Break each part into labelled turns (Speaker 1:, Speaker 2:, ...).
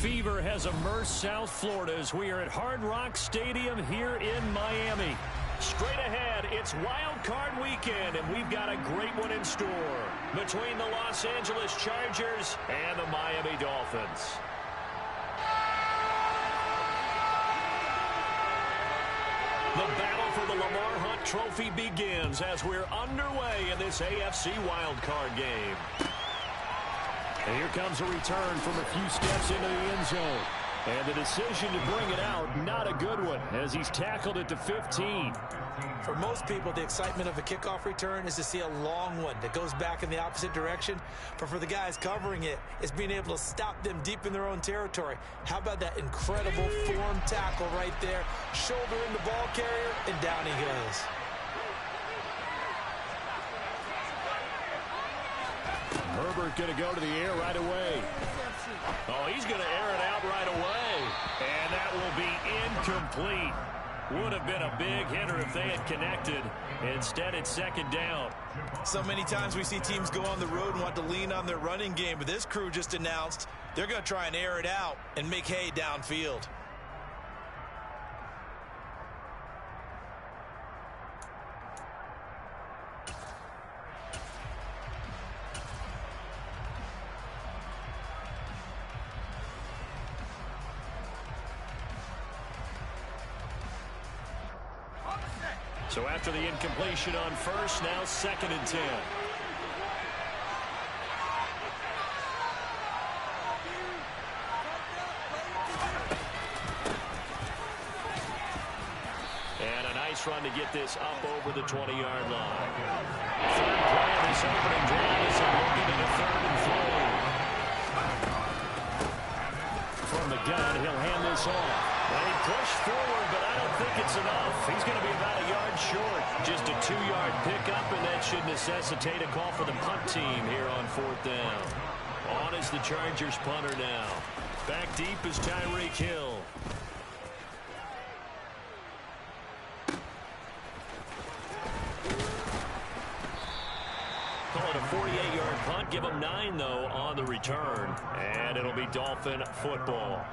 Speaker 1: fever has immersed South Florida as we are at Hard Rock Stadium here in Miami. Straight ahead, it's Wild Card Weekend, and we've got a great one in store between the Los Angeles Chargers and the Miami Dolphins. The battle for the Lamar Hunt Trophy begins as we're underway in this AFC Wild Card game. And here comes a return from a few steps into the end zone. And the decision to bring it out, not a good one, as he's tackled at the 15.
Speaker 2: For most people, the excitement of a kickoff return is to see a long one that goes back in the opposite direction. But for the guys covering it, it's being able to stop them deep in their own territory. How about that incredible form tackle right there? Shoulder in the ball carrier, and down he goes.
Speaker 1: Herbert going to go to the air right away. Oh, he's going to air it out right away. And that will be incomplete. Would have been a big hitter if they had connected. Instead, it's second down.
Speaker 2: So many times we see teams go on the road and want to lean on their running game, but this crew just announced they're going to try and air it out and make hay downfield.
Speaker 1: So after the incompletion on first, now second and 10. And a nice run to get this up over the 20-yard line. Third play of this opening drive is looking at a third and 4. From the gun, he'll hand this off. And he pushed forward, but I don't think it's enough. He's going to be about a yard short. Just a 2-yard pickup, and that should necessitate a call for the punt team here on fourth down. On is the Chargers punter now. Back deep is Tyreek Hill. Call it a 48-yard punt. Give him 9, though, on the return. And it'll be Dolphin football.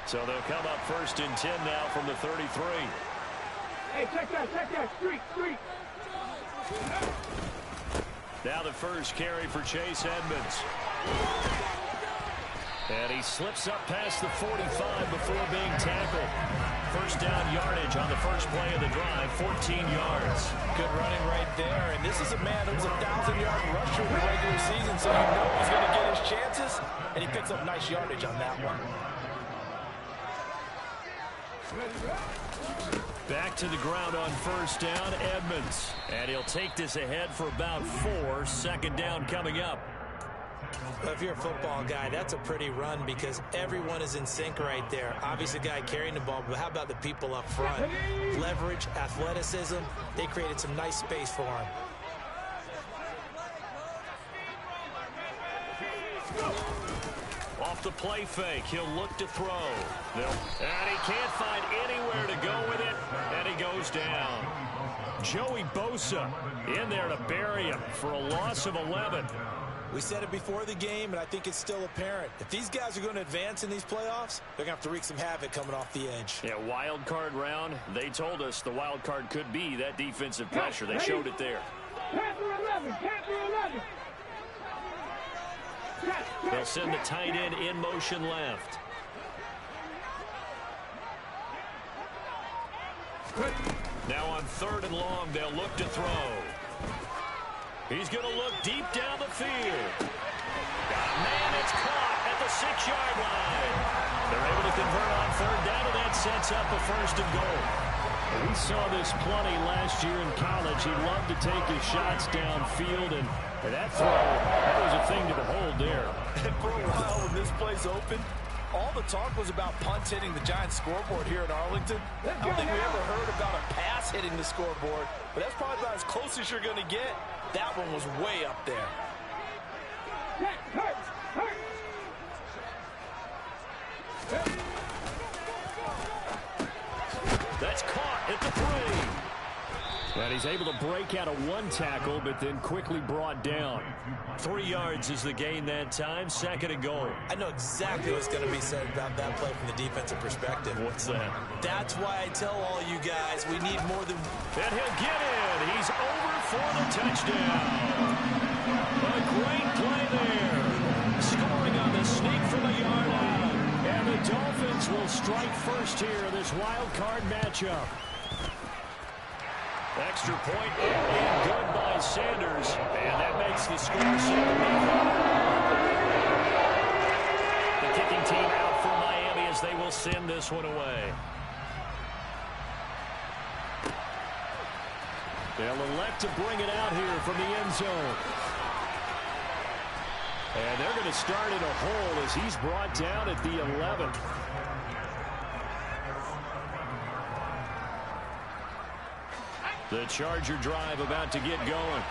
Speaker 1: So they'll come up first and 10 now from the 33.
Speaker 3: Hey, check that, street.
Speaker 1: Now the first carry for Chase Edmonds. And he slips up past the 45 before being tackled. First down yardage on the first play of the drive, 14 yards.
Speaker 2: Good running right there. And this is a man who was a 1,000-yard rusher in the regular season, so you know he's going to get his chances. And he picks up nice yardage on that one.
Speaker 1: Back to the ground on first down, Edmonds. And he'll take this ahead for about 4. Second down coming up.
Speaker 2: If you're a football guy, that's a pretty run because everyone is in sync right there. Obviously, the guy carrying the ball, but how about the people up front? Leverage, athleticism, they created some nice space for him.
Speaker 1: Off the play fake, he'll look to throw. And he can't find anywhere to go with it, and he goes down. Joey Bosa in there to bury him for a loss of 11.
Speaker 2: We said it before the game, and I think it's still apparent. If these guys are going to advance in these playoffs, they're going to have to wreak some havoc coming off the edge.
Speaker 1: Yeah, wild card round. They told us the wild card could be that defensive pressure. They showed it there. They'll send the tight end in motion left. Now on third and long, they'll look to throw. He's going to look deep down the field. Man, it's caught at the 6-yard line. They're able to convert on third down, and that sets up a first and goal. We saw this plenty last year in college. He loved to take his shots downfield, and that throw, that was a thing to behold there.
Speaker 2: And for a while, when this place opened, all the talk was about punts hitting the Giants scoreboard here in Arlington. I don't think we ever heard about a pass hitting the scoreboard, but that's probably about as close as you're going to get. That one was way up there.
Speaker 3: Hurt.
Speaker 1: That's caught at the 3. And he's able to break out of one tackle, but then quickly brought down. 3 yards is the gain that time. 2nd and goal.
Speaker 2: I know exactly what's going to be said about that play from the defensive perspective.
Speaker 1: What's that?
Speaker 2: That's why I tell all you guys we need more than...
Speaker 1: And he'll get in. He's over for the touchdown. A great play there. Scoring on the sneak from a yard out. And the Dolphins will strike first here in this wild card matchup. Extra point and good by Sanders. And that makes the score 7-5. The kicking team out for Miami as they will send this one away. They'll elect to bring it out here from the end zone. And they're going to start in a hole as he's brought down at the 11th. The Charger drive about to get going.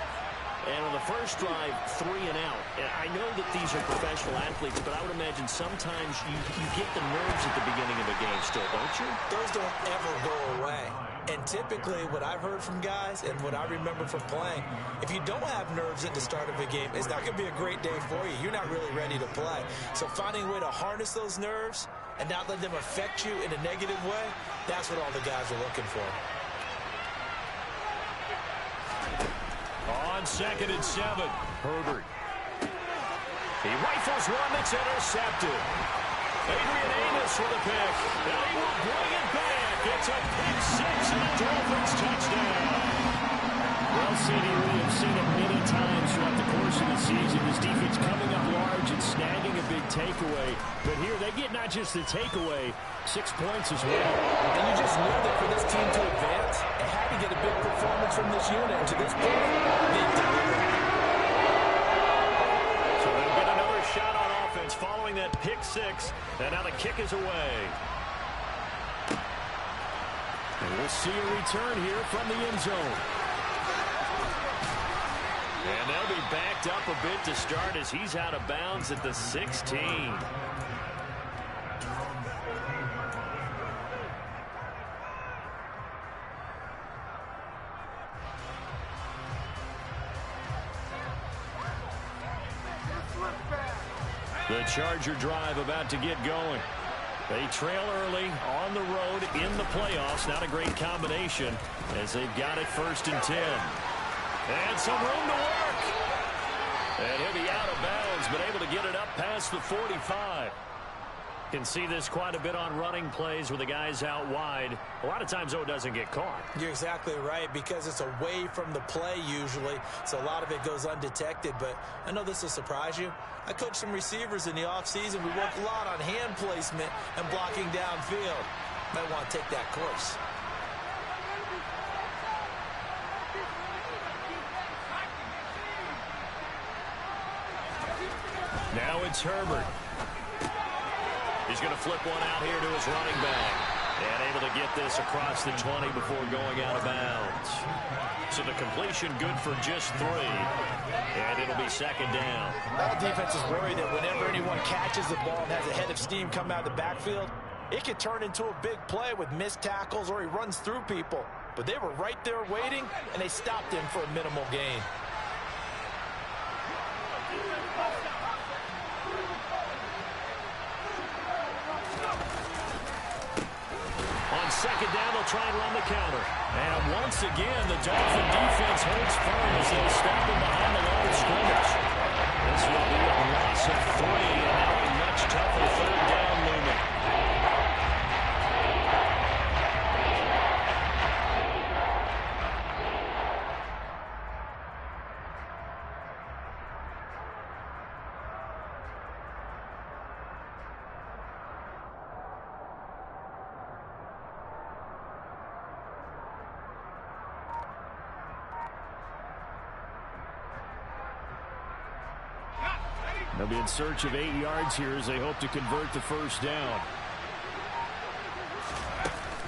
Speaker 4: And on the first drive, 3 and out. And I know that these are professional athletes, but I would imagine sometimes you get the nerves at the beginning of a game still, don't you?
Speaker 2: Those don't ever go away. And typically what I've heard from guys and what I remember from playing, if you don't have nerves at the start of a game, it's not going to be a great day for you. You're not really ready to play. So finding a way to harness those nerves and not let them affect you in a negative way, that's what all the guys are looking for.
Speaker 1: On 2nd and 7, Herbert. He rifles one that's intercepted. Adrian Amos with a pick. And he will bring it back. It's a pick 6 and a Dolphins touchdown.
Speaker 5: Well, CD, we have seen it many times throughout the course of the season. This defense coming up large and snagging a big takeaway. But here they get not just the takeaway, 6 points as well.
Speaker 2: And you just knew that for this team to advance, it had to get a big performance from this unit. And to this point, they delivered.
Speaker 1: So they'll get another shot on offense following that pick 6. And now the kick is away.
Speaker 5: And we'll see a return here from the end zone.
Speaker 1: And they'll be backed up a bit to start as he's out of bounds at the 16. The Charger drive about to get going. They trail early on the road in the playoffs. Not a great combination as they've got it 1st and 10. And some room to work. And he'll be out of bounds, but able to get it up past the 45. Can see this quite a bit on running plays with the guys out wide. A lot of times, though, it doesn't get caught.
Speaker 2: You're exactly right, because it's away from the play usually, so a lot of it goes undetected. But I know this will surprise you. I coached some receivers in the offseason. We work a lot on hand placement and blocking downfield. Might want to take that course.
Speaker 1: Now it's Herbert. He's going to flip one out here to his running back. And able to get this across the 20 before going out of bounds. So the completion good for just 3. And it'll be 2nd down.
Speaker 2: Our defense is worried that whenever anyone catches the ball and has a head of steam come out of the backfield, it can turn into a big play with missed tackles or he runs through people. But they were right there waiting, and they stopped him for a minimal gain.
Speaker 1: On 2nd down, they'll try and run the counter. And once again, the Dolphin defense holds firm as they stop them behind the line of scrimmage. This will be a loss of 3, and now a much tougher 3rd down looming.
Speaker 5: They'll be in search of 8 yards here as they hope to convert the 1st down.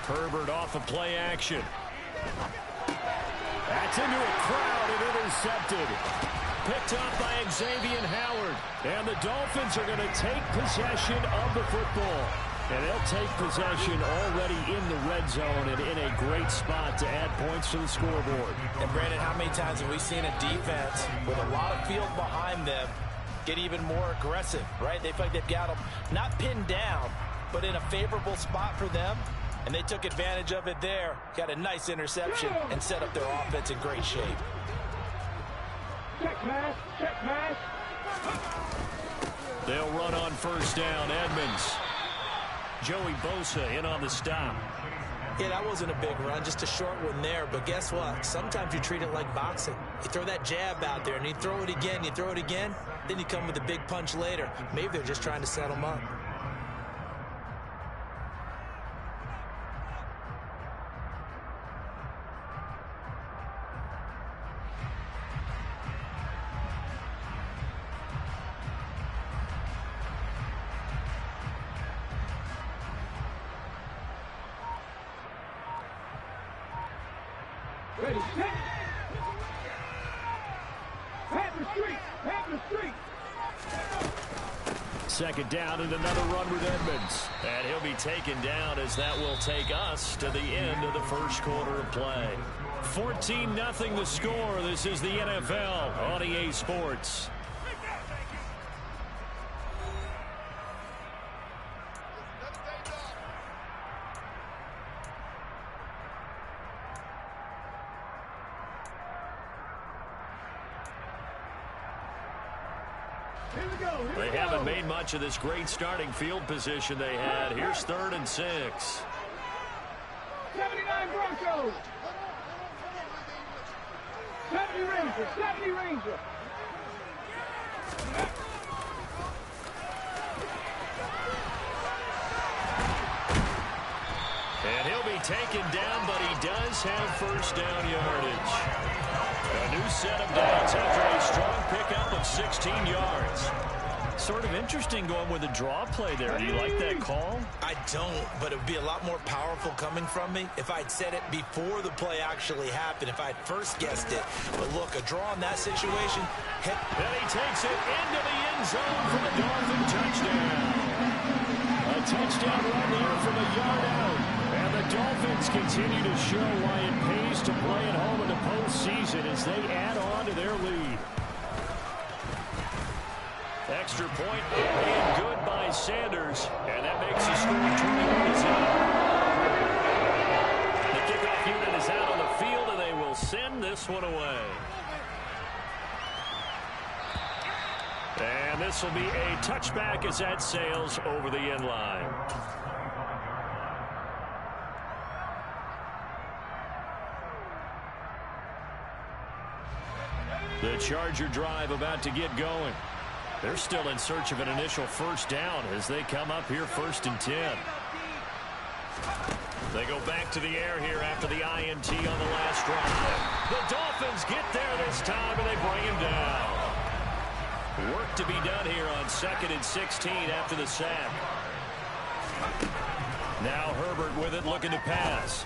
Speaker 1: Herbert off of play action. That's
Speaker 5: Gets into a crowd and intercepted.
Speaker 1: Picked up by Xavier Howard.
Speaker 5: And the Dolphins are going to take possession of the football. And they'll take possession already in the red zone and in a great spot to add points to the scoreboard.
Speaker 2: And Brandon, how many times have we seen a defense with a lot of field behind them get even more aggressive, right? They feel like they've got them not pinned down, but in a favorable spot for them. And they took advantage of it there. Got a nice interception and set up their offense in great shape.
Speaker 3: Check mash, check mash.
Speaker 1: They'll run on first down. Edmonds. Joey Bosa in on the stop.
Speaker 2: Yeah, that wasn't a big run, just a short one there. But guess what? Sometimes you treat it like boxing. You throw that jab out there, and you throw it again, then you come with a big punch later. Maybe they're just trying to set them up.
Speaker 3: Ready, set. Panther Street, Panther Street.
Speaker 5: Second down and another run with Edmonds.
Speaker 1: And he'll be taken down as that will take us to the end of the first quarter of play. 14-0 the score. This is the NFL on EA Sports. They haven't made much of this great starting field position they had. Here's 3rd and 6.
Speaker 3: 79 Broncos. 70 Rangers, 70 Rangers.
Speaker 1: And he'll be taken down, but he does have first down yardage. A new set of downs after a strong pickup of 16 yards. Sort of interesting going with a draw play there. Do you like that call?
Speaker 2: I don't, but it would be a lot more powerful coming from me if I'd said it before the play actually happened, if I'd first guessed it. But look, a draw in that situation.
Speaker 1: And he takes it into the end zone for the Dolphin touchdown.
Speaker 5: A touchdown run there from a yard out. And the Dolphins continue to show why it pays to play at home in the postseason as they add on to their lead.
Speaker 1: Extra point and good by Sanders. And that makes the score 21-0. The kickoff unit is out on the field, and they will send this one away. And this will be a touchback as that sails over the end line. The Charger drive about to get going. They're still in search of an initial first down as they come up here 1st and 10. They go back to the air here after the INT on the last drive. The Dolphins get there this time, and they bring him down. Work to be done here on 2nd and 16 after the sack. Now Herbert with it, looking to pass.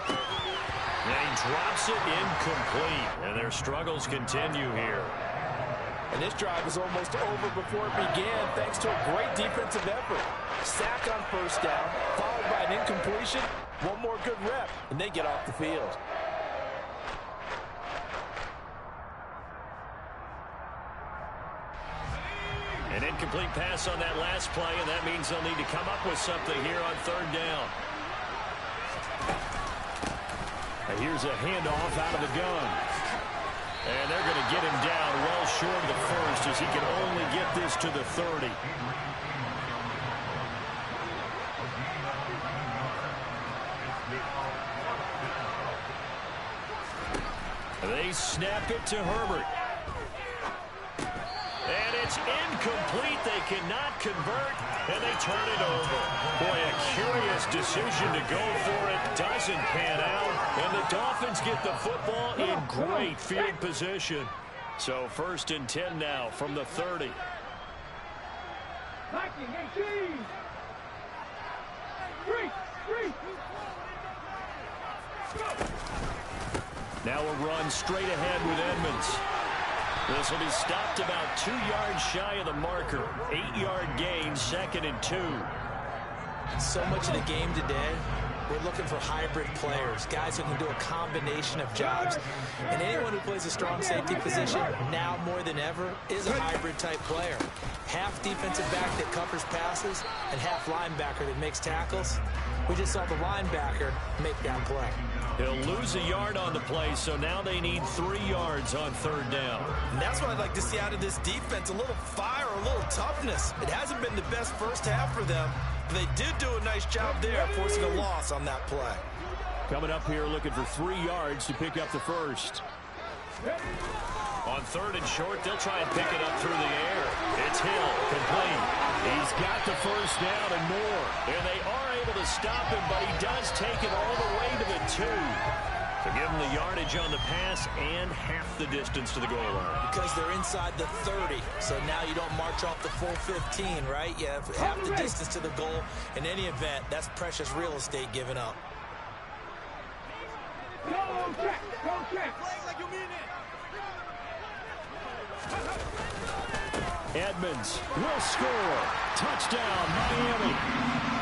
Speaker 1: And he drops it incomplete, and their struggles continue here.
Speaker 2: And this drive is almost over before it began thanks to a great defensive effort. Sack on first down, followed by an incompletion. One more good rep, and they get off the field.
Speaker 1: An incomplete pass on that last play, and that means they'll need to come up with something here on 3rd down.
Speaker 5: And here's a handoff out of the gun.
Speaker 1: And they're going to get him down well short of the first as he can only get this to the 30. They snap it to Herbert. And it's incomplete. They cannot convert, and they turn it over. Boy, a curious decision to go for it. Doesn't pan out, and the Dolphins get the football in great field position. So 1st and 10 now from the 30.
Speaker 3: Liking 18. Street, street. Go.
Speaker 1: Now a run straight ahead with Edmonds. This will be stopped about 2 yards shy of the marker. 8-yard gain, 2nd and 2.
Speaker 2: So much of the game today, we're looking for hybrid players, guys who can do a combination of jobs. And anyone who plays a strong safety position, now more than ever, is a hybrid-type player. Half defensive back that covers passes and half linebacker that makes tackles. We just saw the linebacker make that play.
Speaker 1: He'll lose a yard on the play, so now they need 3 yards on 3rd down.
Speaker 2: And that's what I'd like to see out of this defense, a little fire, a little toughness. It hasn't been the best first half for them, but they did do a nice job there forcing a loss on that play.
Speaker 5: Coming up here looking for 3 yards to pick up the first.
Speaker 1: On 3rd and short, they'll try and pick it up through the air. It's Hill, complete.
Speaker 5: He's got the first down and more.
Speaker 1: And they are able to stop him, but he does take it all the way to the 2. To give him the yardage on the pass and half the distance to the goal line.
Speaker 2: Because they're inside the 30, so now you don't march off the full 15, right? You have half the distance to the goal. In any event, that's precious real estate given up.
Speaker 3: Go check. Go check.
Speaker 5: Edmonds will score. Touchdown, Miami.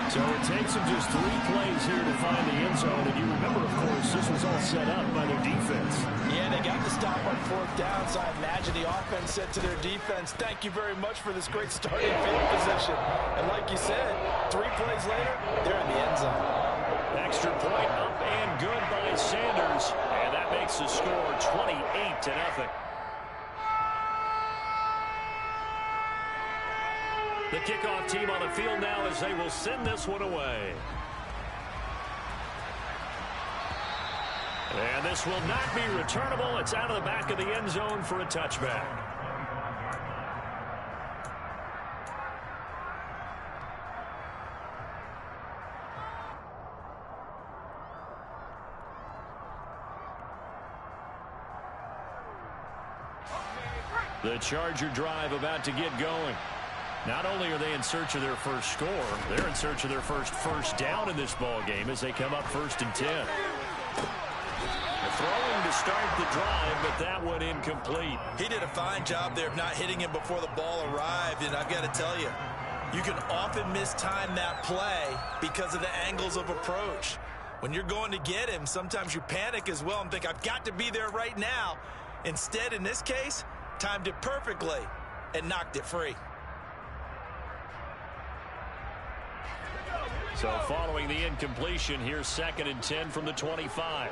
Speaker 5: So it takes them just 3 plays here to find the end zone. And you remember, of course, this was all set up by their defense.
Speaker 2: Yeah, they got the stop on 4th down, so I imagine the offense said to their defense, thank you very much for this great starting field position. And like you said, 3 plays later, they're in the end zone.
Speaker 1: Extra point up and good by Sanders. And that makes the score 28-0. The kickoff team on the field now as they will send this one away. And this will not be returnable. It's out of the back of the end zone for a touchback. The Charger drive about to get going. Not only are they in search of their first score, they're in search of their first down in this ball game as they come up 1st and 10. They're throwing to start the drive, but that one incomplete.
Speaker 2: He did a fine job there of not hitting him before the ball arrived, and I've got to tell you, you can often mistime that play because of the angles of approach. When you're going to get him, sometimes you panic as well and think, I've got to be there right now. Instead, in this case, timed it perfectly and knocked it free.
Speaker 1: So following the incompletion, here's 2nd and 10 from the 25.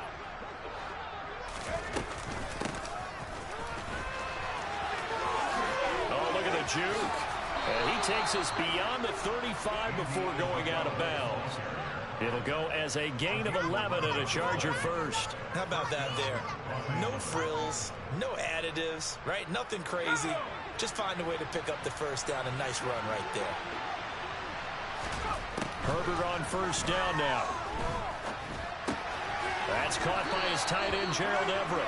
Speaker 1: Oh, look at the juke. And he takes us beyond the 35 before going out of bounds. It'll go as a gain of 11 and a Charger first.
Speaker 2: How about that there? No frills, no additives, right? Nothing crazy. Just find a way to pick up the first down. A nice run right there.
Speaker 1: Herbert on 1st down now. That's caught by his tight end, Gerald Everett.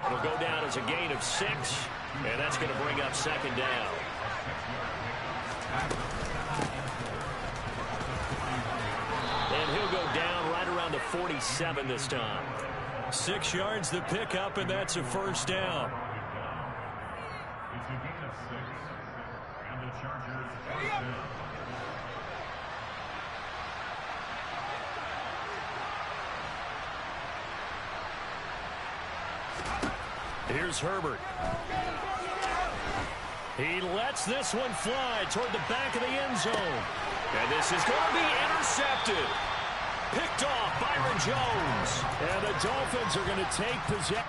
Speaker 1: It'll go down as a gain of 6, and that's going to bring up 2nd down. And he'll go down right around the 47 this time. 6 yards the pickup, and that's a 1st down. It's a gain of 6, and the Chargers first down. Here's Herbert. He lets this one fly toward the back of the end zone. And this is going to be intercepted. Picked off Byron Jones.
Speaker 5: And the Dolphins are going to take possession.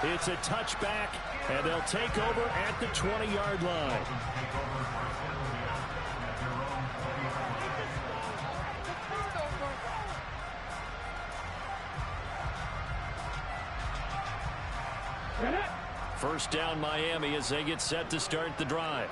Speaker 5: It's a touchback, and they'll take over at the 20-yard line.
Speaker 1: First down Miami as they get set to start the drive.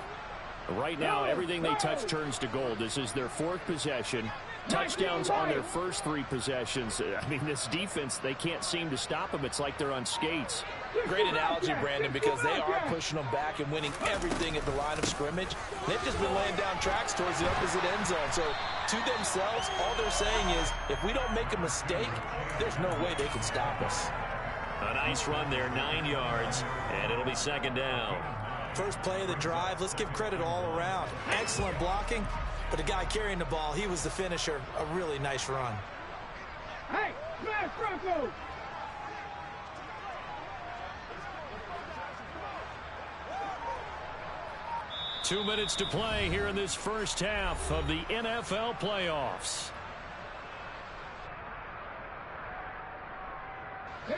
Speaker 5: Right now, everything they touch turns to gold. This is their 4th possession. Touchdowns on their first 3 possessions. I mean, this defense, they can't seem to stop them. It's like they're on skates.
Speaker 2: Great analogy, Brandon, because they are pushing them back and winning everything at the line of scrimmage. They've just been laying down tracks towards the opposite end zone. So to themselves, all they're saying is, if we don't make a mistake, there's no way they can stop us.
Speaker 1: A nice run there, 9 yards, and it'll be second down.
Speaker 2: First play of the drive, let's give credit all around. Excellent blocking, but the guy carrying the ball, he was the finisher. A really nice run.
Speaker 3: Hey, smash Broncos!
Speaker 1: Two minutes to play here in this first half of the NFL playoffs.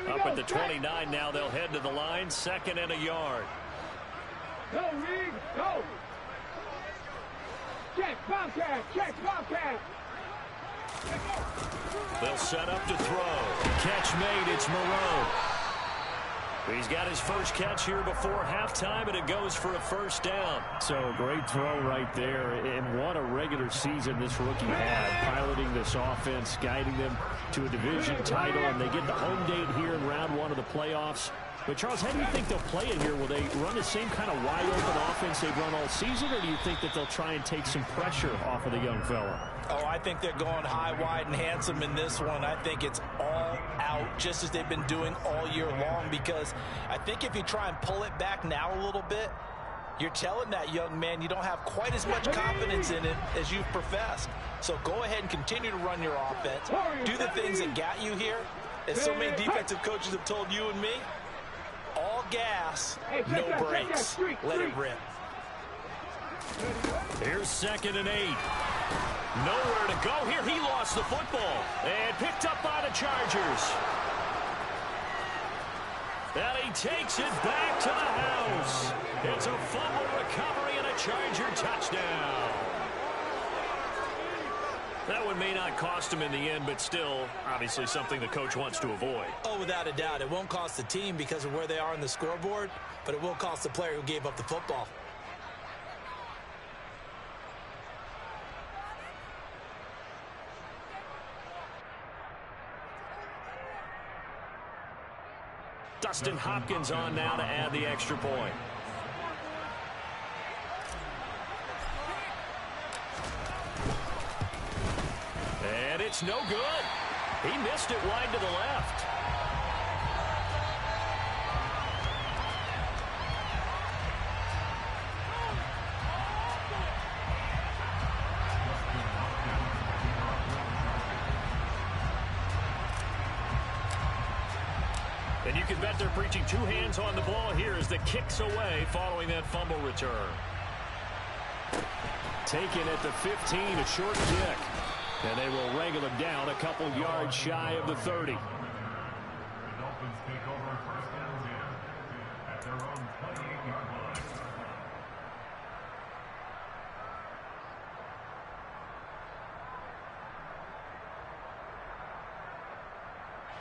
Speaker 1: Up at the 29 now, they'll head to the line, 2nd and a yard.
Speaker 3: Go, Reed, go! Check, Bobcat, check, Bobcat!
Speaker 1: They'll set up to throw. Catch made, it's Moreau. He's got his first catch here before halftime, and it goes for a first down.
Speaker 5: So a great throw right there, and what a regular season this rookie had, piloting this offense, guiding them to a division title, and they get the home date here in round 1 of the playoffs. But, Charles, how do you think they'll play it here? Will they run the same kind of wide-open offense they've run all season, or do you think that they'll try and take some pressure off of the young fella?
Speaker 2: Oh, I think they're going high, wide, and handsome in this one. I think it's all out, just as they've been doing all year long, because I think if you try and pull it back now a little bit, you're telling that young man you don't have quite as much confidence in it as you've professed. So go ahead and continue to run your offense. Do the things that got you here. As so many defensive coaches have told you and me, all gas, no brakes. Let it rip.
Speaker 1: Here's 2nd and 8. Nowhere to go here. He lost the football and picked up by the Chargers. And he takes it back to the house. It's a fumble recovery and a Charger touchdown. That one may not cost him in the end, but still, obviously something the coach wants to avoid.
Speaker 2: Oh, without a doubt. It won't cost the team because of where they are on the scoreboard, but it will cost the player who gave up the football.
Speaker 1: Dustin Hopkins on now to add the extra point. And it's no good. He missed it wide to the left. And you can bet they're preaching 2 hands on the ball here as the kick's away following that fumble return.
Speaker 5: Taken at the 15, a short kick. And they will wrangle him down a couple yards shy of the 30.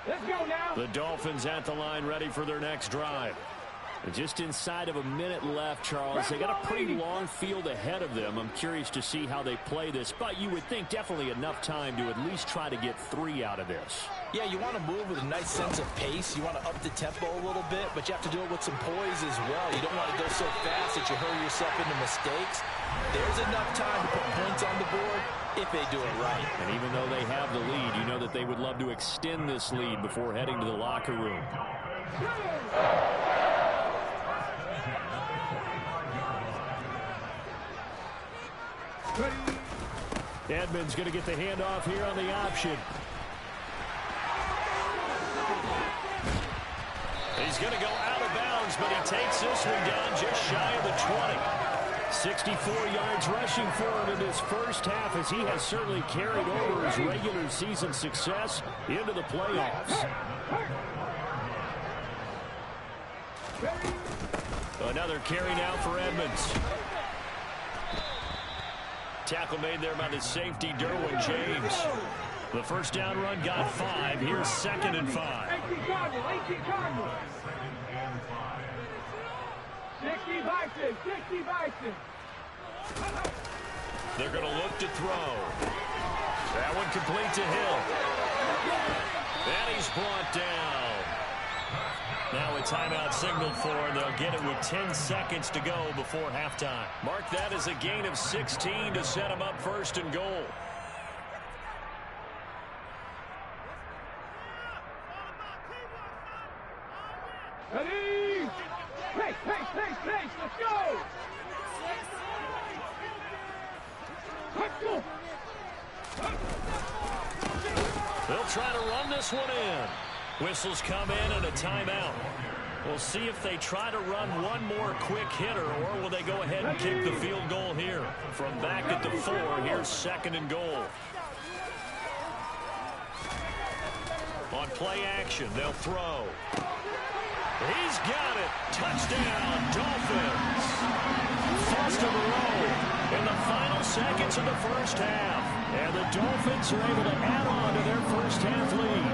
Speaker 3: Let's go now.
Speaker 1: The Dolphins at the line ready for their next drive.
Speaker 5: Just inside of a minute left, Charles. They got a pretty long field ahead of them. I'm curious to see how they play this, but you would think definitely enough time to at least try to get 3 out of this.
Speaker 2: Yeah, you want to move with a nice sense of pace. You want to up the tempo a little bit, but you have to do it with some poise as well. You don't want to go so fast that you hurry yourself into mistakes. There's enough time to put points on the board if they do it right.
Speaker 5: And even though they have the lead, you know that they would love to extend this lead before heading to the locker room. Edmonds going to get the handoff here on the option.
Speaker 1: He's going to go out of bounds, but he takes this one down just shy of the 20.
Speaker 5: 64 yards rushing for him in this first half, as he has certainly carried over his regular season success into the playoffs.
Speaker 1: Another carry now for Edmonds. Tackle made there by the safety, Derwin James. The first down run got 5. Here's 2nd and 5.
Speaker 3: 18 Cardinals. Bison, 60 Bison.
Speaker 1: They're going to look to throw. That one complete to Hill. And he's brought down. Now a timeout signaled for, and they'll get it with 10 seconds to go before halftime. Mark that as a gain of 16 to set them up first and goal.
Speaker 3: Ready? Pace, let's go! Let's go!
Speaker 1: They'll try to run this one in. Whistles come in and a timeout. We'll see if they try to run one more quick hitter, or will they go ahead and kick the field goal here. From back at the 4, here's second and goal. On play action, they'll throw. He's got it. Touchdown, Dolphins. First of the row in the final seconds of the first half. And the Dolphins are able to add on to their first half lead.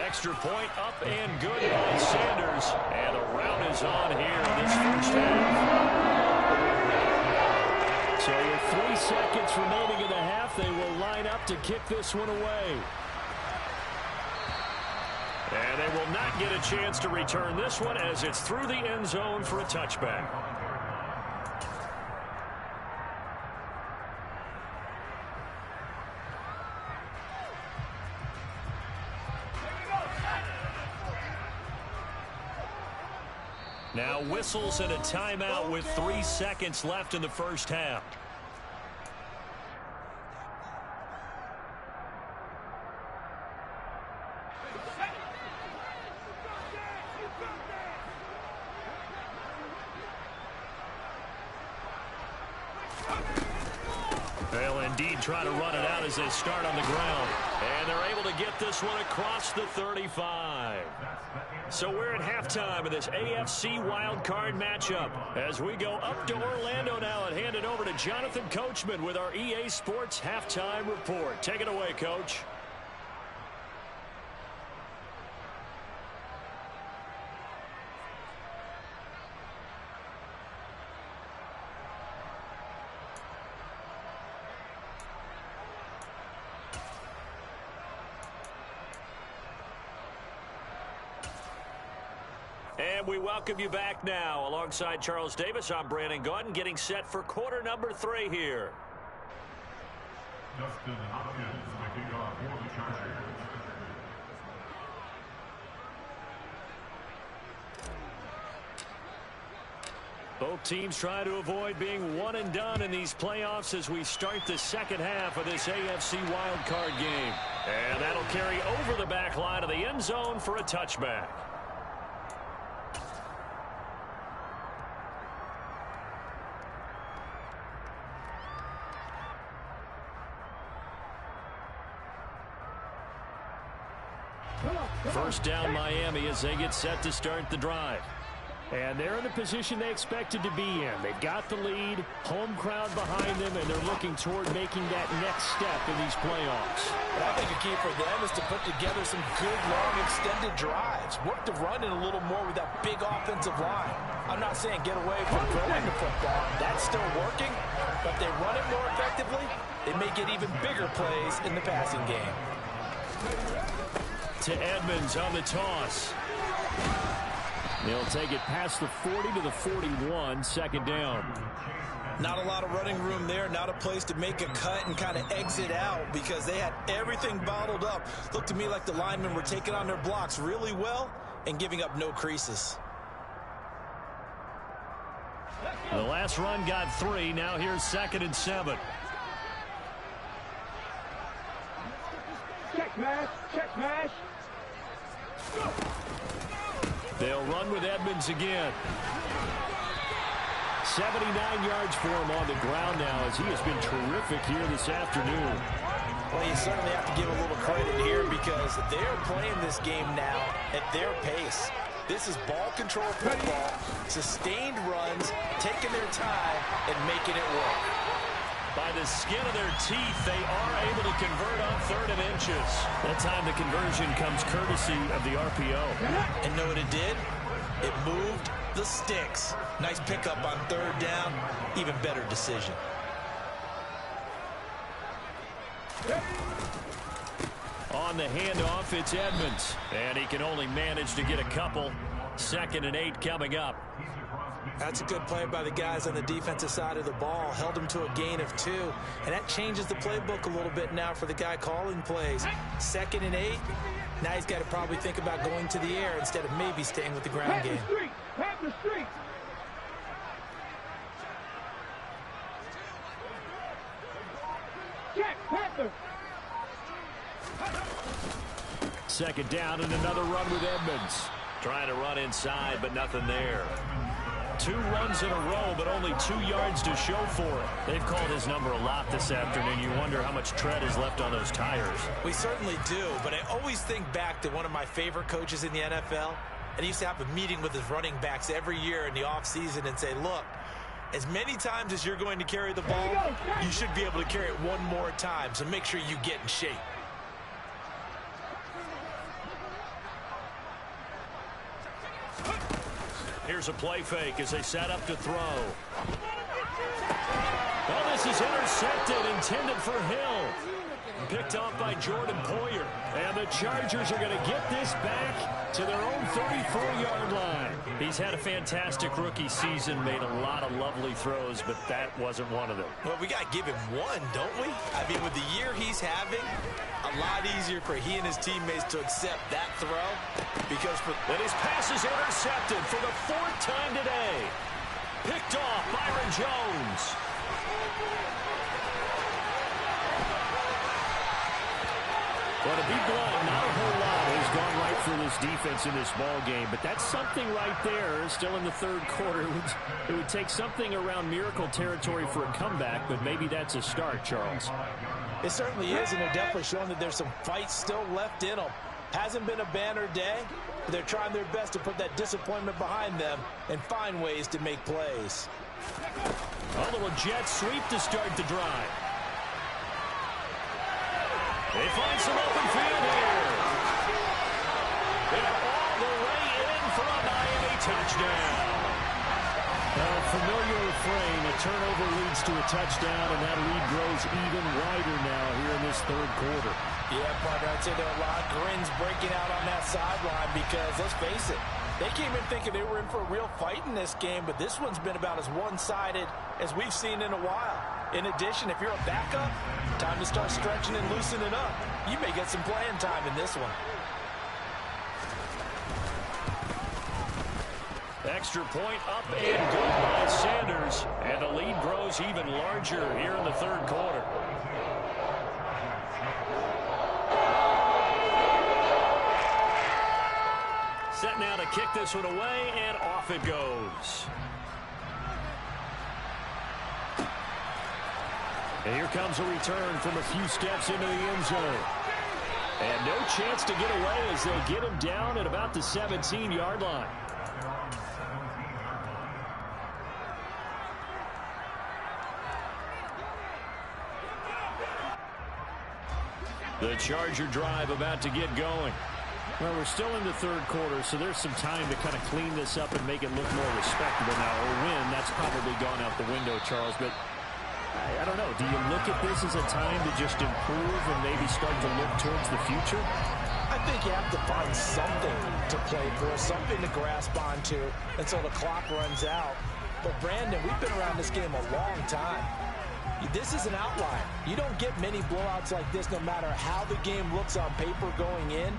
Speaker 1: Extra point up and good by Sanders. And the rout is on here in this first half. So with 3 seconds remaining in the half, they will line up to kick this one away. And they will not get a chance to return this one as it's through the end zone for a touchback. Now whistles and a timeout with 3 seconds left in the first half. They'll indeed try to run it out as they start on the ground. And they're able to get this one across the 35. So we're at halftime of this AFC wildcard matchup. As we go up to Orlando now and hand it over to Jonathan Coachman with our EA Sports Halftime Report. Take it away, Coach. And we welcome you back now. Alongside Charles Davis, I'm Brandon Gaudin, getting set for quarter number 3 here.
Speaker 6: Justin Hopkins, the kickoff for the Chargers.
Speaker 1: Both teams try to avoid being one and done in these playoffs as we start the second half of this AFC wildcard game. And that'll carry over the back line of the end zone for a touchback. First down Miami as they get set to start the drive.
Speaker 5: And they're in the position they expected to be in. They've got the lead, home crowd behind them, and they're looking toward making that next step in these playoffs.
Speaker 2: And I think a key for them is to put together some good, long, extended drives. Work the run in a little more with that big offensive line. I'm not saying get away from throwing the football. That's still working. But if they run it more effectively, they may get even bigger plays in the passing game.
Speaker 1: To Edmonds on the toss.
Speaker 5: They'll take it past the 40 to the 41, second down.
Speaker 2: Not a lot of running room there, not a place to make a cut and kind of exit out because they had everything bottled up. Looked to me like the linemen were taking on their blocks really well and giving up no creases.
Speaker 1: The last run got 3. Now here's 2nd and 7.
Speaker 3: Check mash. Go.
Speaker 1: They'll run with Edmonds again. 79 yards for him on the ground now as he has been terrific here this afternoon.
Speaker 2: Well, you certainly have to give a little credit here because they're playing this game now at their pace. This is ball control football, sustained runs, taking their time, and making it work.
Speaker 1: By the skin of their teeth, they are able to convert on 3rd and inches.
Speaker 5: That time the conversion comes courtesy of the RPO.
Speaker 2: And know what it did? It moved the sticks. Nice pickup on 3rd down. Even better decision.
Speaker 5: On the handoff, it's Edmonds.
Speaker 1: And he can only manage to get a couple. 2nd and 8 coming up.
Speaker 2: That's a good play by the guys on the defensive side of the ball. Held them to a gain of 2. And that changes the playbook a little bit now for the guy calling plays. 2nd and 8. Now he's got to probably think about going to the air instead of maybe staying with the ground game.
Speaker 3: Pat the street. Check, Panther.
Speaker 5: 2nd down and another run with Edmonds.
Speaker 1: Trying to run inside, but nothing there. 2 runs in a row, but only 2 yards to show for it. They've called his number a lot this afternoon. You wonder how much tread is left on those tires.
Speaker 2: We certainly do, but I always think back to one of my favorite coaches in the NFL, and he used to have a meeting with his running backs every year in the offseason and say, look, as many times as you're going to carry the ball, you should be able to carry it one more time, so make sure you get in shape.
Speaker 1: Here's a play fake as they set up to throw. Well, this is intercepted, intended for Hill. Picked off by Jordan Poyer.
Speaker 5: And the Chargers are going to get this back to their own 34-yard line.
Speaker 1: He's had a fantastic rookie season, made a lot of lovely throws, but that wasn't one of them.
Speaker 2: Well, we got to give him one, don't we? I mean, with the year he's having, a lot easier for he and his teammates to accept that throw. Because
Speaker 1: and his pass is intercepted for the 4th time today. Picked off Byron Jones.
Speaker 5: Well, to be blunt, not a whole lot has gone right for this defense in this ball game, but that's something right there. Still in the 3rd quarter, it would take something around miracle territory for a comeback, but maybe that's a start, Charles.
Speaker 2: It certainly is, and they're definitely showing that there's some fight still left in them. Hasn't been a banner day, but they're trying their best to put that disappointment behind them and find ways to make plays.
Speaker 1: A little jet sweep to start the drive. They find some open field here. They're all the way in for a Miami touchdown.
Speaker 5: Familiar refrain, a turnover leads to a touchdown, and that lead grows even wider now here in this 3rd quarter.
Speaker 2: Yeah, partner, I'd say there are a lot of grins breaking out on that sideline because, let's face it, they came in thinking they were in for a real fight in this game, but this one's been about as one-sided as we've seen in a while. In addition, if you're a backup, time to start stretching and loosening up. You may get some playing time in this one.
Speaker 1: Extra point up and good by Sanders. And the lead grows even larger here in the 3rd quarter. Set now to kick this one away, and off it goes.
Speaker 5: And here comes a return from a few steps into the end zone. And no chance to get away as they get him down at about the 17-yard line.
Speaker 1: The Charger drive about to get going.
Speaker 5: Well, we're still in the 3rd quarter, so there's some time to kind of clean this up and make it look more respectable now. A win, that's probably gone out the window, Charles, but I don't know. Do you look at this as a time to just improve and maybe start to look towards the future?
Speaker 2: I think you have to find something to play for, something to grasp onto until the clock runs out. But, Brandon, we've been around this game a long time. This is an outlier. You don't get many blowouts like this no matter how the game looks on paper going in.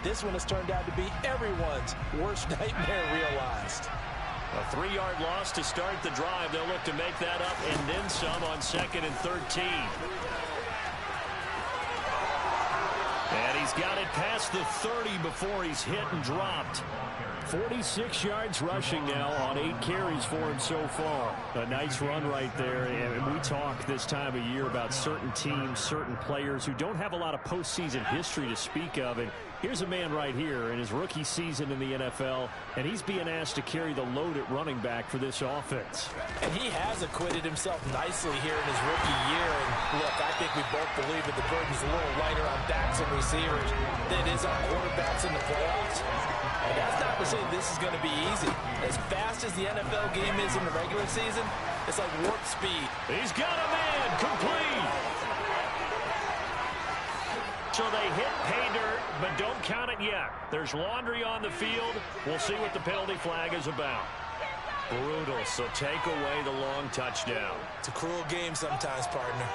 Speaker 2: This one has turned out to be everyone's worst nightmare realized.
Speaker 1: A 3-yard loss to start the drive. They'll look to make that up and then some on 2nd and 13. And he's got it past the 30 before he's hit and dropped.
Speaker 5: 46 yards rushing now on 8 carries for him so far. A nice run right there. And we talk this time of year about certain teams, certain players who don't have a lot of postseason history to speak of. And Here's a man right here in his rookie season in the NFL, and he's being asked to carry the load at running back for this offense.
Speaker 2: And he has acquitted himself nicely here in his rookie year. And look, I think we both believe that the burden's a little lighter on backs and receivers than it is on quarterbacks in the playoffs. And that's not to say this is going to be easy. As fast as the NFL game is in the regular season, it's like warp speed.
Speaker 1: He's got a man, complete. So they hit pay dirt, but don't count it yet. There's laundry on the field. We'll see what the penalty flag is about. Brutal, so take away the long touchdown.
Speaker 2: It's a cruel game sometimes, partner.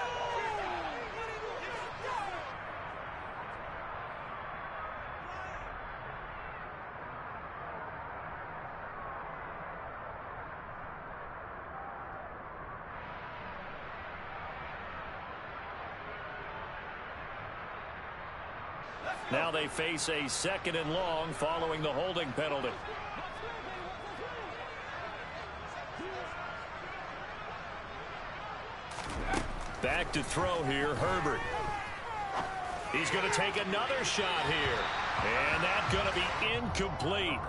Speaker 1: Now they face a 2nd and long following the holding penalty. Back to throw here, Herbert. He's going to take another shot here. And that's going to be incomplete.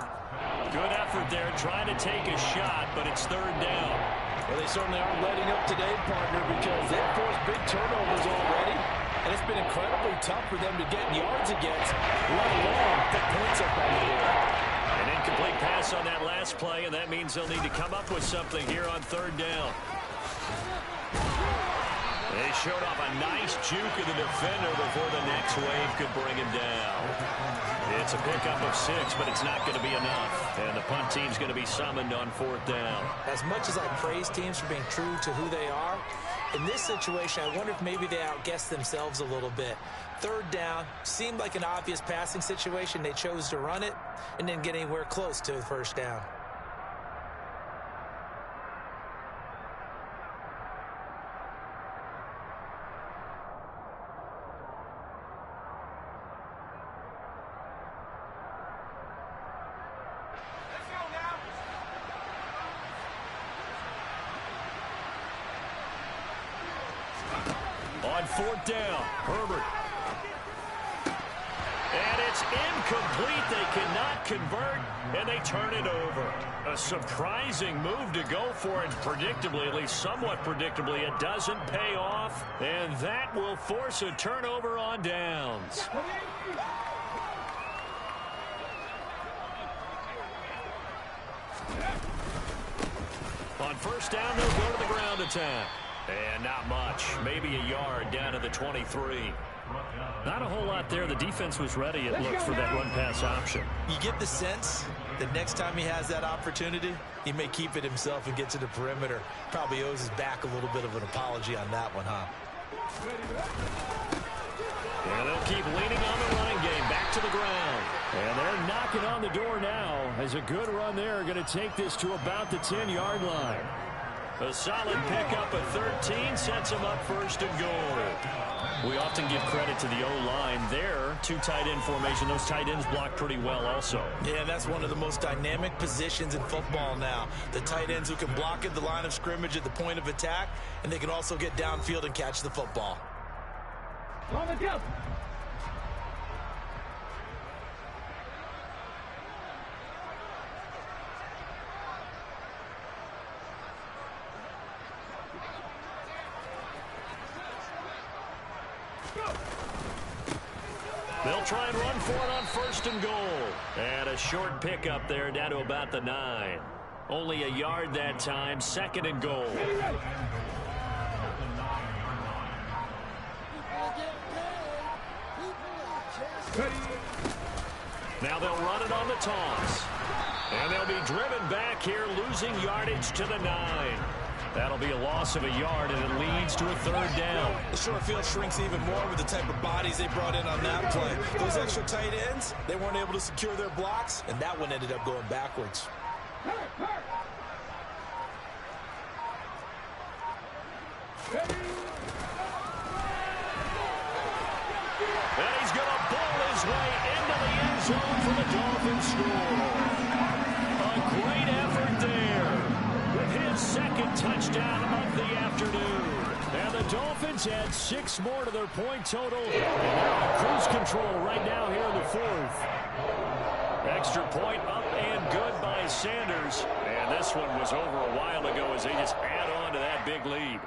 Speaker 1: Good effort there trying to take a shot, but it's 3rd down.
Speaker 2: Well, they certainly aren't letting up today, partner, because they've forced big turnovers already. And it's been incredibly tough for them to get yards against, let alone put points up on the board.
Speaker 1: An incomplete pass on that last play, and that means they'll need to come up with something here on 3rd down. They showed off a nice juke of the defender before the next wave could bring him down. It's a pickup of 6, but it's not going to be enough. And the punt team's going to be summoned on 4th down.
Speaker 2: As much as I praise teams for being true to who they are, in this situation, I wonder if maybe they outguessed themselves a little bit. 3rd down seemed like an obvious passing situation. They chose to run it and didn't get anywhere close to the 1st down.
Speaker 1: On 4th down, Herbert. And it's incomplete. They cannot convert, and they turn it over. A surprising move to go for it. Predictably, at least somewhat predictably, it doesn't pay off, and that will force a turnover on downs. On 1st down, they'll go to the ground attack. And not much. Maybe a yard down to the 23.
Speaker 5: Not a whole lot there. The defense was ready, it looked, for that run-pass option.
Speaker 2: You get the sense that next time he has that opportunity, he may keep it himself and get to the perimeter. Probably owes his back a little bit of an apology on that one, huh?
Speaker 1: And they'll keep leaning on the running game. Back to the ground.
Speaker 5: And they're knocking on the door now. As a good run there, going to take this to about the 10-yard line.
Speaker 1: A solid pickup at 13 sets him up 1st and goal.
Speaker 5: We often give credit to the O-line there. 2 tight end formation. Those tight ends block pretty well also.
Speaker 2: Yeah, that's one of the most dynamic positions in football now. The tight ends who can block at the line of scrimmage at the point of attack, and they can also get downfield and catch the football.
Speaker 3: On the jump.
Speaker 1: They'll try and run for it on 1st and goal. And a short pickup there down to about the 9. Only a yard that time. 2nd and goal. Now they'll run it on the toss. And they'll be driven back here, losing yardage to the 9. That'll be a loss of a yard, and it leads to a 3rd down.
Speaker 2: The short field shrinks even more with the type of bodies they brought in on that play. Those extra tight ends, they weren't able to secure their blocks, and that one ended up going backwards.
Speaker 1: And he's going to bowl his way into the end zone for the Dolphins score. A great effort there with his 2nd touchdown of the afternoon.
Speaker 5: And the Dolphins add 6 more to their point total. And they're on cruise control right now here in the 4th.
Speaker 1: Extra point up and good by Sanders. And this one was over a while ago as they just add on to that big lead.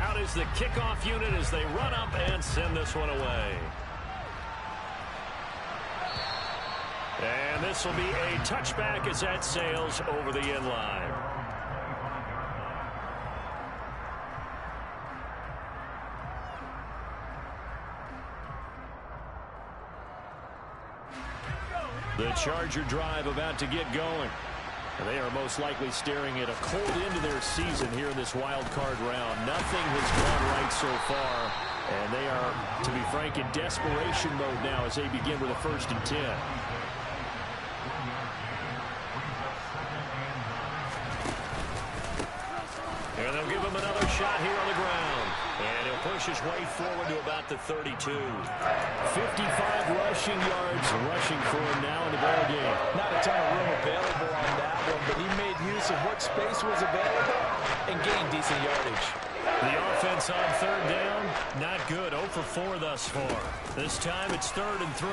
Speaker 1: Out is the kickoff unit as they run up and send this one away. And this will be a touchback as that sails over the end line. The Charger drive about to get going. And they are most likely staring at a cold end to their season here in this wild card round. Nothing has gone right so far. And they are, to be frank, in desperation mode now as they begin with a 1st and 10. And they'll give him another shot here on the ground. And he'll push his way forward to about the 32.
Speaker 5: 55 rushing yards rushing for him now in the ball game.
Speaker 2: Not a ton of room available on that one, but he made use of what space was available and gained decent yardage.
Speaker 1: The offense on 3rd down, not good. 0 for 4 thus far. This time it's 3rd and 3.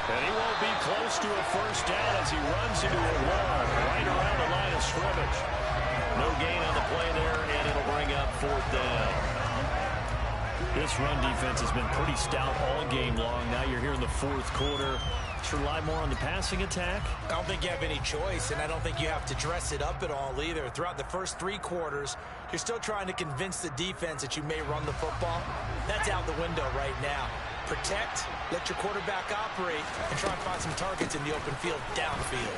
Speaker 1: And he won't be close to a 1st down as he runs into a wall right around the line of scrimmage. No gain on the play there, and it'll bring up 4th down. This run defense has been pretty stout all game long. Now you're here in the 4th quarter. Should rely more on the passing attack?
Speaker 2: I don't think you have any choice, and I don't think you have to dress it up at all either. Throughout the first 3 quarters, you're still trying to convince the defense that you may run the football. That's out the window right now. Protect, let your quarterback operate, and try and find some targets in the open field downfield.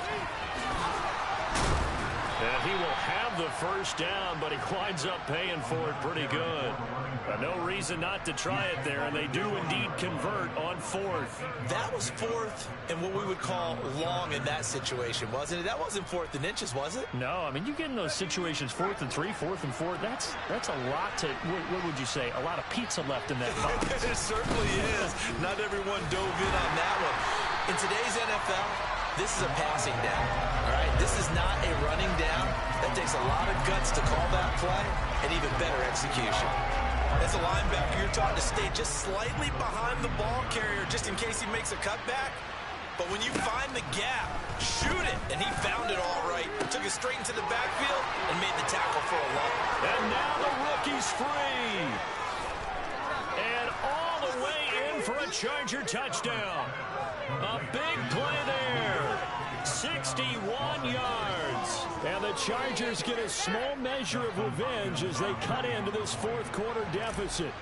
Speaker 1: And he will have the 1st down, but he winds up paying for it pretty good. But no reason not to try it there, and they do indeed convert on 4th.
Speaker 2: That was 4th and what we would call long in that situation, wasn't it? That wasn't 4th and inches, was it?
Speaker 1: No, I mean, you get in those situations 4th and 3, 4th and 4. That's a lot to, what would you say, a lot of pizza left in that box.
Speaker 2: It certainly is. Not everyone dove in on that one. In today's NFL, this is a passing down, all right? This is not a running down. That takes a lot of guts to call that play and even better execution. As a linebacker, you're taught to stay just slightly behind the ball carrier just in case he makes a cutback. But when you find the gap, shoot it. And he found it all right. Took it straight into the backfield and made the tackle for a loss.
Speaker 1: And now the rookie's free. And all the way in for a Charger touchdown. A big play there. 61 yards.
Speaker 5: And the Chargers get a small measure of revenge as they cut into this 4th quarter deficit.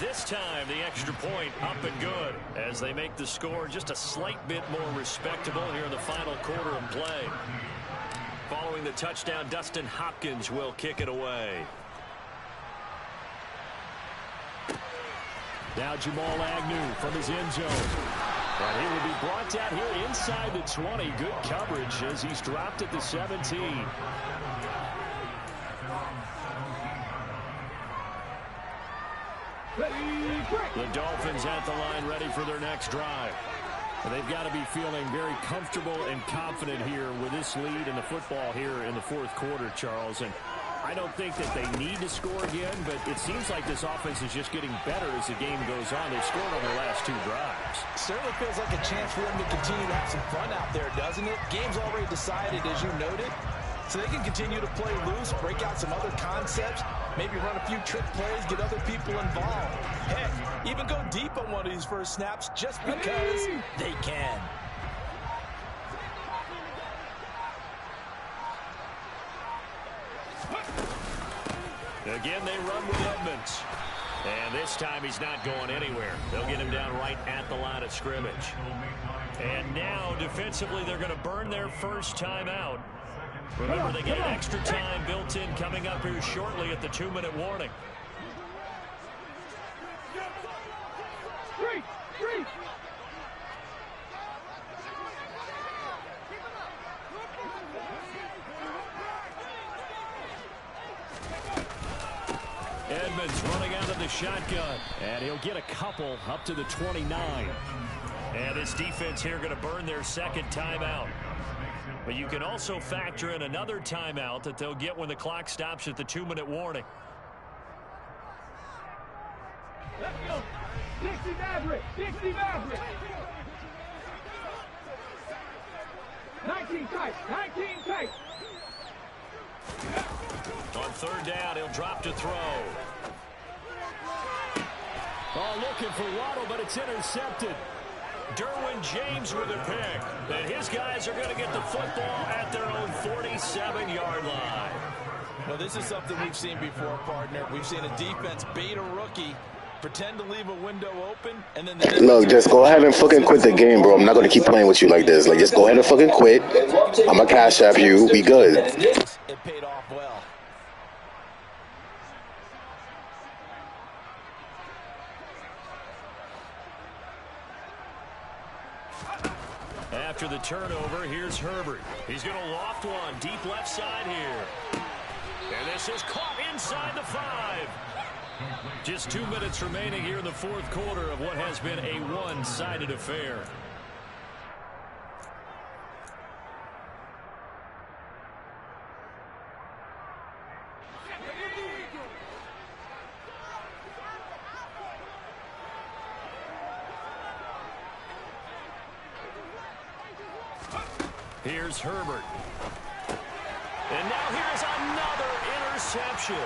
Speaker 1: This time, the extra point up and good as they make the score just a slight bit more respectable here in the final quarter of play. Following the touchdown, Dustin Hopkins will kick it away.
Speaker 5: Now Jamal Agnew from his end zone. And he will be brought down here inside the 20. Good coverage as he's dropped at the 17.
Speaker 1: The Dolphins at the line ready for their next drive.
Speaker 5: And they've got to be feeling very comfortable and confident here with this lead in the football here in the 4th quarter, Charles. And I don't think that they need to score again, but it seems like this offense is just getting better as the game goes on. They've scored on their last 2 drives.
Speaker 2: Certainly feels like a chance for them to continue to have some fun out there, doesn't it? Game's already decided, as you noted. So they can continue to play loose, break out some other concepts, maybe run a few trick plays, get other people involved. Heck, even go deep on one of these first snaps just because they can.
Speaker 1: Again, they run with Edmonds. And this time he's not going anywhere. They'll get him down right at the line of scrimmage. And now, defensively, they're going to burn their first time out. Remember, they get an extra time built in coming up here shortly at the 2-minute warning.
Speaker 5: coming out of the shotgun. And he'll get a couple up to the 29.
Speaker 1: And this defense here going to burn their second timeout. But you can also factor in another timeout that they'll get when the clock stops at the 2-minute warning.
Speaker 3: Let's go. Dixie Maverick. Dixie Maverick. 19 tight. 19 tight.
Speaker 1: On third down, he'll drop to throw.
Speaker 5: Oh, looking for Waddle, but it's intercepted.
Speaker 1: Derwin James with a pick. And his guys are going to get the football at their own 47-yard line.
Speaker 2: Well, this is something we've seen before, partner. We've seen a defense bait a rookie, pretend to leave a window open, and then
Speaker 7: look, just go ahead and fucking quit the game, bro. I'm not going to keep playing with you like this. Like, just go ahead and fucking quit. I'm going to cash app you. We good.
Speaker 2: it paid off well.
Speaker 1: After the turnover, here's Herbert. He's going to loft one deep left side here. And this is caught inside the 5. Just 2 minutes remaining here in the fourth quarter of what has been a one-sided affair. Here's Herbert. And now here's another interception.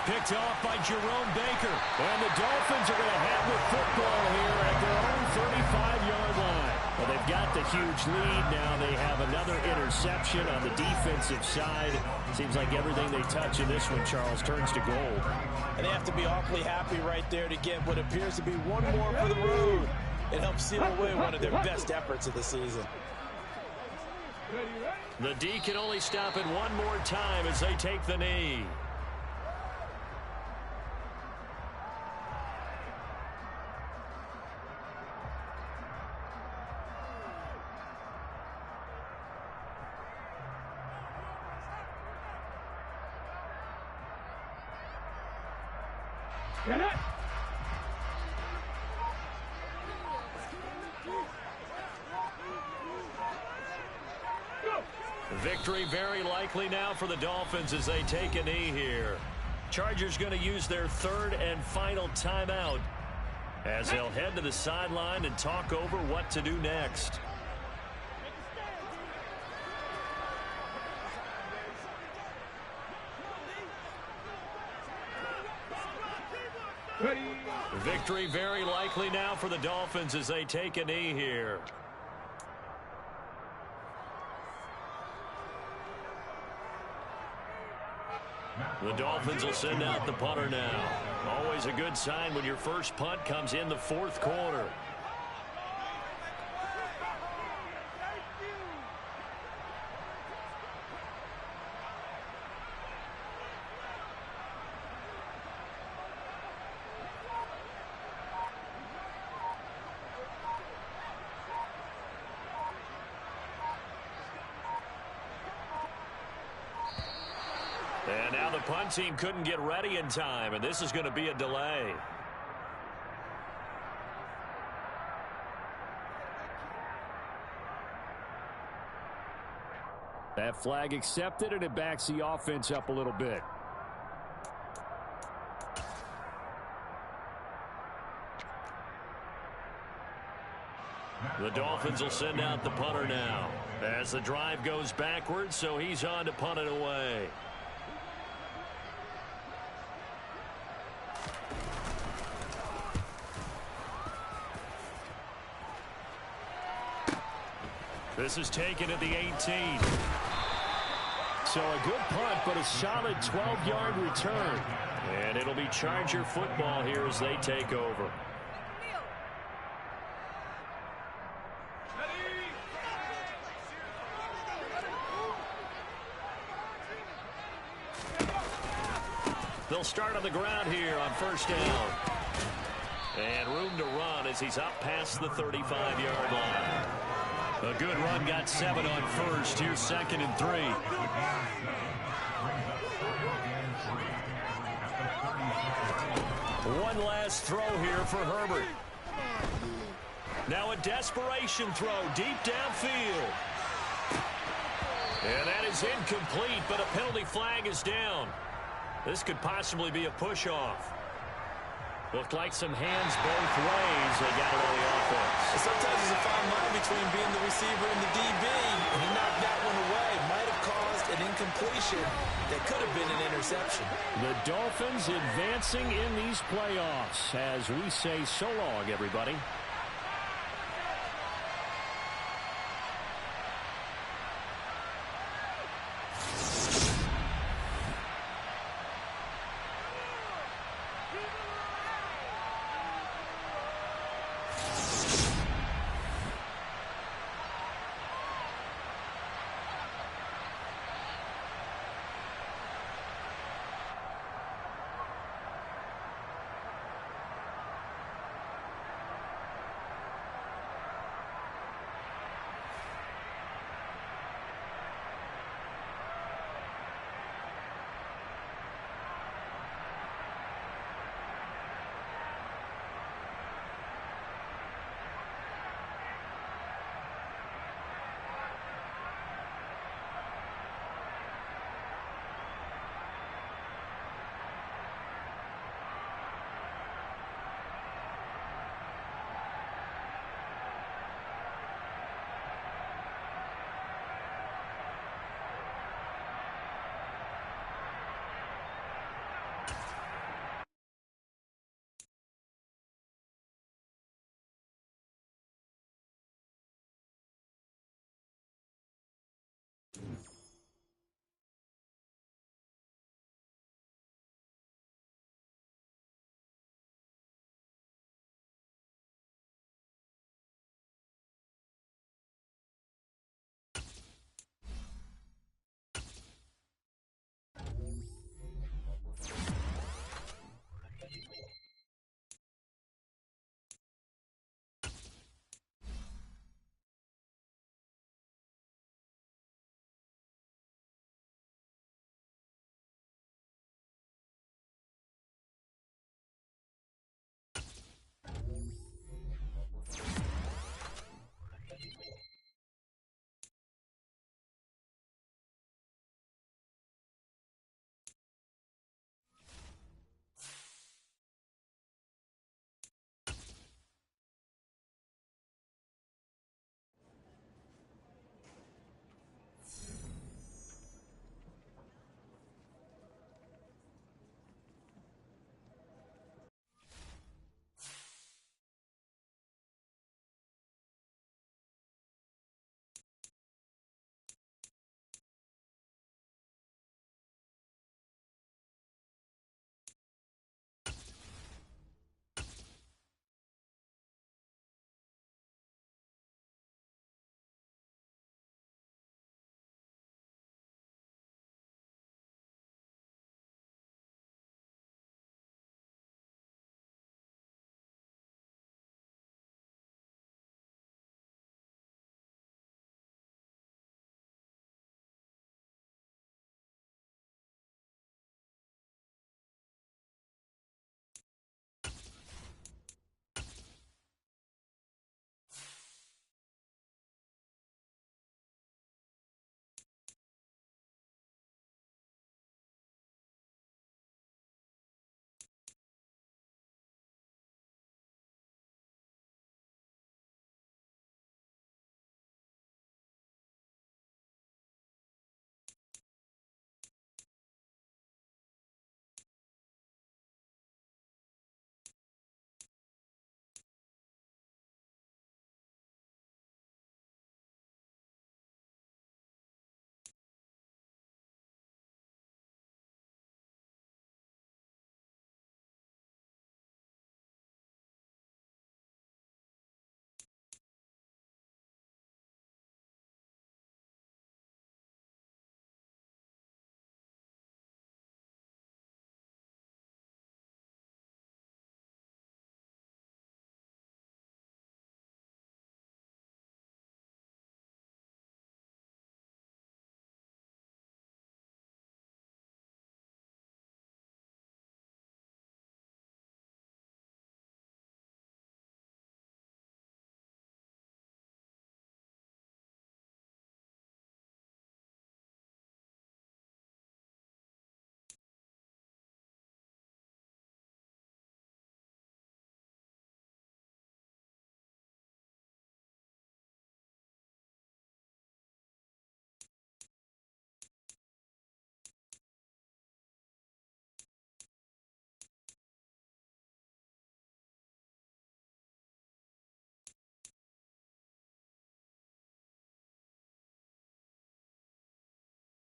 Speaker 1: Picked off by Jerome Baker.
Speaker 5: And the Dolphins are going to have the football here at their own 35-yard line. Well, they've got the huge lead. Now they have another interception on the defensive side. Seems like everything they touch in this one, Charles, turns to gold.
Speaker 2: And they have to be awfully happy right there to get what appears to be one more for the road. It helps seal away one of their best efforts of the season.
Speaker 1: The D can only stop it one more time as they take the knee.
Speaker 3: Get it.
Speaker 1: Victory very likely now for the Dolphins as they take a knee here. Chargers going to use their third and final timeout as they'll head to the sideline and talk over what to do next. Victory very likely now for the Dolphins as they take a knee here. The Dolphins will send out the punter now. Always a good sign when your first punt comes in the fourth quarter. And now the punt team couldn't get ready in time, and this is going to be a delay.
Speaker 5: That flag accepted, and it backs the offense up a little bit.
Speaker 1: The Dolphins will send out the punter now as the drive goes backwards, so he's on to punt it away. This is taken at the 18.
Speaker 5: So a good punt, but a solid 12-yard return.
Speaker 1: And it'll be Charger football here as they take over. They'll start on the ground here on first down. And room to run as he's up past the 35-yard line. A good run, got 7 on first. Here's 2nd and 3. One last throw here for Herbert. Now a desperation throw deep downfield. And that is incomplete, but a penalty flag is down. This could possibly be a push-off. Looked like some hands both ways. They got it on the offense.
Speaker 2: Sometimes there's a fine line between being the receiver and the DB, and he knocked that one away. Might have caused an incompletion that could have been an interception.
Speaker 5: The Dolphins advancing in these playoffs as we say so long, everybody.